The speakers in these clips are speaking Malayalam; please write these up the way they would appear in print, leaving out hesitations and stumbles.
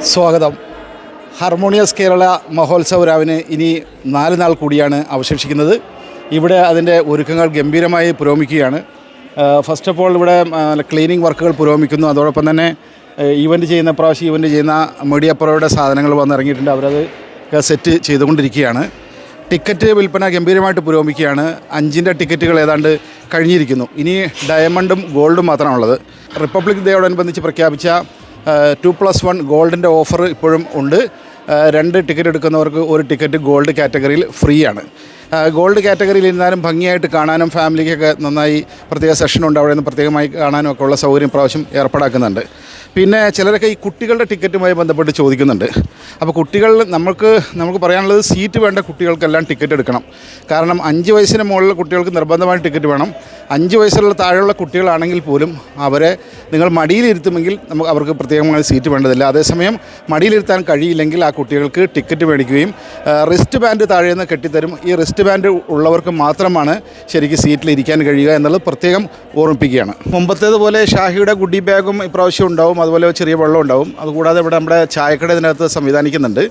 സ്വാഗതം. ഹാർമോണിയസ് കേരള മഹോത്സവ രാവിന് ഇനി 4 നാൾ കൂടിയാണ് അവശേഷിക്കുന്നത്. ഇവിടെ അതിൻ്റെ ഒരുക്കങ്ങൾ ഗംഭീരമായി പുരോഗമിക്കുകയാണ്. ഫസ്റ്റ് ഓഫ് ഓൾ ഇവിടെ ക്ലീനിങ് വർക്കുകൾ പുരോഗമിക്കുന്നു. അതോടൊപ്പം തന്നെ പ്രാവശ്യം ഇവൻ്റ് ചെയ്യുന്ന മീഡിയ പ്രോയുടെ സാധനങ്ങൾ വന്നിറങ്ങിയിട്ടുണ്ട്. അവരത് സെറ്റ് ചെയ്തുകൊണ്ടിരിക്കുകയാണ്. ടിക്കറ്റ് വിൽപ്പന ഗംഭീരമായിട്ട് പുരോഗമിക്കുകയാണ്. 5ൻ്റെ ടിക്കറ്റുകൾ ഏതാണ്ട് കഴിഞ്ഞിരിക്കുന്നു. ഇനി ഡയമണ്ടും ഗോൾഡും മാത്രമാണുള്ളത്. റിപ്പബ്ലിക് ഡേയോടനുബന്ധിച്ച് പ്രഖ്യാപിച്ച 2+1 ഗോൾഡിൻ്റെ ഓഫർ ഇപ്പോഴും ഉണ്ട്. 2 ടിക്കറ്റ് എടുക്കുന്നവർക്ക് 1 ടിക്കറ്റ് ഗോൾഡ് കാറ്റഗറിയിൽ ഫ്രീ ആണ്. ഗോൾഡ് കാറ്റഗറിയിൽ ഇരുന്നാലും ഭംഗിയായിട്ട് കാണാനും ഫാമിലിക്കൊക്കെ നന്നായി പ്രത്യേക സെഷനുണ്ട്. അവിടെ നിന്ന് പ്രത്യേകമായി കാണാനും ഒക്കെ ഉള്ള സൗകര്യം പ്രാവശ്യം ഏർപ്പാടാക്കുന്നുണ്ട്. പിന്നെ ചിലരൊക്കെ ഈ കുട്ടികളുടെ ടിക്കറ്റുമായി ബന്ധപ്പെട്ട് ചോദിക്കുന്നുണ്ട്. അപ്പോൾ നമുക്ക് പറയാനുള്ളത് സീറ്റ് വേണ്ട കുട്ടികൾക്കെല്ലാം ടിക്കറ്റ് എടുക്കണം. കാരണം 5 വയസ്സിന് മുകളിലുള്ള കുട്ടികൾക്ക് നിർബന്ധമായി ടിക്കറ്റ് വേണം. 5 വയസ്സിലുള്ള താഴെയുള്ള കുട്ടികളാണെങ്കിൽ പോലും അവരെ നിങ്ങൾ മടിയിലിരുത്തുമെങ്കിൽ അവർക്ക് പ്രത്യേകമായി സീറ്റ് വേണ്ടതില്ല. അതേസമയം മടിയിലിരുത്താൻ കഴിയില്ലെങ്കിൽ ആ കുട്ടികൾക്ക് ടിക്കറ്റ് മേടിക്കുകയും റിസ്റ്റ് ബാൻഡ് താഴെ നിന്ന് കെട്ടിത്തരും. ഈ റിസ്റ്റ് ബാൻഡ് ഉള്ളവർക്ക് മാത്രമാണ് ശരിക്കും സീറ്റിൽ ഇരിക്കാൻ കഴിയുക എന്നുള്ളത് പ്രത്യേകം ഓർമ്മിപ്പിക്കുകയാണ്. മുമ്പത്തേതുപോലെ ഷാഹിയുടെ ഗുഡി ബാഗും ഇപ്രാവശ്യം ഉണ്ടാവും. അതുപോലെ ചെറിയ വെള്ളം ഉണ്ടാവും. അതുകൂടാതെ ഇവിടെ നമ്മുടെ ചായക്കട ഇതിനകത്ത് സംവിധാനിക്കുന്നുണ്ട്.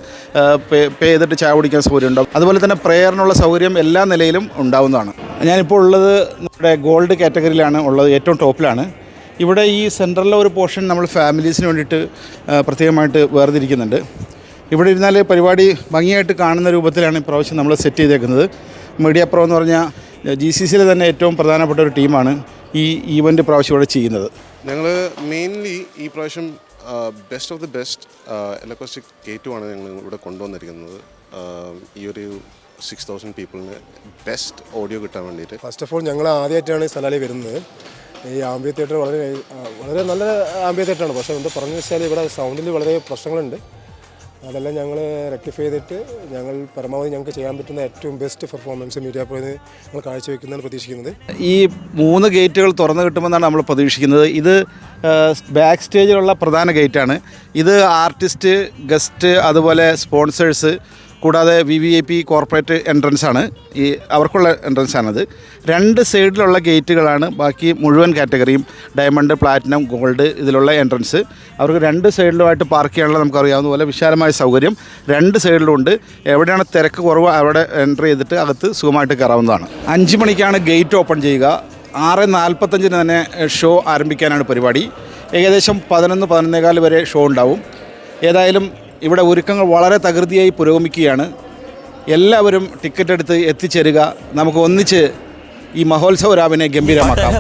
പേ ചെയ്തിട്ട് ചായ കുടിക്കാൻ സൗകര്യം ഉണ്ടാവും. അതുപോലെ തന്നെ പ്രെയറിനുള്ള സൗകര്യം എല്ലാ നിലയിലും ഉണ്ടാവുന്നതാണ്. ഞാനിപ്പോൾ ഉള്ളത് നമ്മുടെ ഗോൾഡ് കാറ്റഗറിയിലാണ് ഉള്ളത്, ഏറ്റവും ടോപ്പിലാണ്. ഇവിടെ ഈ സെൻറ്ററിലെ ഒരു പോർഷൻ നമ്മൾ ഫാമിലീസിന് വേണ്ടിയിട്ട് പ്രത്യേകമായിട്ട് വേർതിരിക്കുന്നുണ്ട്. ഇവിടെ ഇരുന്നാൽ പരിപാടി ഭംഗിയായിട്ട് കാണുന്ന രൂപത്തിലാണ് ഇപ്രാവശ്യം നമ്മൾ സെറ്റ് ചെയ്തേക്കുന്നത്. മീഡിയ പ്രോ എന്ന് പറഞ്ഞാൽ GCCയിലെ തന്നെ ഏറ്റവും പ്രധാനപ്പെട്ട ഒരു ടീമാണ് ഈ ഈവൻറ്റ് പ്രാവശ്യം ഇവിടെ ചെയ്യുന്നത്. ഞങ്ങൾ മെയിൻലി ഈ പ്രാവശ്യം best of the best electric K2 ആണ് ഞങ്ങൾ ഇവിടെ കൊണ്ടുവന്നിരിക്കുന്നത്. ഈ ഒരു 6000 പീപ്പിളിന് ബെസ്റ്റ് ഓഡിയോ കിട്ടാൻ വേണ്ടിയിട്ട്. ഫസ്റ്റ് ഓഫ് ഓൾ ഞങ്ങൾ ആദ്യമായിട്ടാണ് ഈ സ്ഥലത്തിൽ വരുന്നത്. ഈ ആംബിയ തിയേറ്റർ വളരെ നല്ല ആംബിയ തിയേറ്ററാണ്. പക്ഷേ എന്താ പറഞ്ഞു വെച്ചാൽ ഇവിടെ സൗണ്ടിൽ വളരെ പ്രശ്നങ്ങളുണ്ട്. അതെല്ലാം ഞങ്ങൾ റെക്ടിഫൈ ചെയ്തിട്ട് ഞങ്ങൾ പരമാവധി ഞങ്ങൾക്ക് ചെയ്യാൻ പറ്റുന്ന ഏറ്റവും ബെസ്റ്റ് പെർഫോമൻസ് മീഡിയ പ്രോയിൽ ഞങ്ങൾ കാഴ്ചവെക്കുന്നതാണ് പ്രതീക്ഷിക്കുന്നത്. ഈ 3 ഗേറ്റുകൾ തുറന്നു കിട്ടുമെന്നാണ് നമ്മൾ പ്രതീക്ഷിക്കുന്നത്. ഇത് ബാക്ക് സ്റ്റേജിലുള്ള പ്രധാന ഗേറ്റാണ്. ഇത് ആർട്ടിസ്റ്റ്, ഗസ്റ്റ്, അതുപോലെ സ്പോൺസേഴ്സ്, കൂടാതെ VVIP കോർപ്പറേറ്റ് എൻട്രൻസ് ആണ്. അവർക്കുള്ള എൻട്രൻസ് ആണത്. 2 സൈഡിലുള്ള ഗേറ്റുകളാണ് ബാക്കി മുഴുവൻ കാറ്റഗറിയും. ഡയമണ്ട്, പ്ലാറ്റിനം, ഗോൾഡ് ഇതിലുള്ള എൻട്രൻസ്. അവർക്ക് 2 സൈഡിലുമായിട്ട് പാർക്ക് ചെയ്യാനുള്ള നമുക്കറിയാവുന്ന പോലെ വിശാലമായ സൗകര്യം 2 സൈഡിലുമുണ്ട്. എവിടെയാണ് തിരക്ക് കുറവ് അവിടെ എൻ്റർ ചെയ്തിട്ട് അകത്ത് സുഖമായിട്ട് കയറാവുന്നതാണ്. 5 മണിക്കാണ് ഗേറ്റ് ഓപ്പൺ ചെയ്യുക. 6:45 തന്നെ ഷോ ആരംഭിക്കാനാണ് പരിപാടി. ഏകദേശം 11-11:15 വരെ ഷോ ഉണ്ടാവും. ഏതായാലും ഇവിടെ ഒരുക്കങ്ങൾ വളരെ തകൃതിയായി പുരോഗമിക്കുകയാണ്. എല്ലാവരും ടിക്കറ്റ് എടുത്ത് എത്തിച്ചേരുക. നമുക്ക് ഒന്നിച്ച് ഈ മഹോത്സവ രാവിനെ ഗംഭീരമാക്കാം.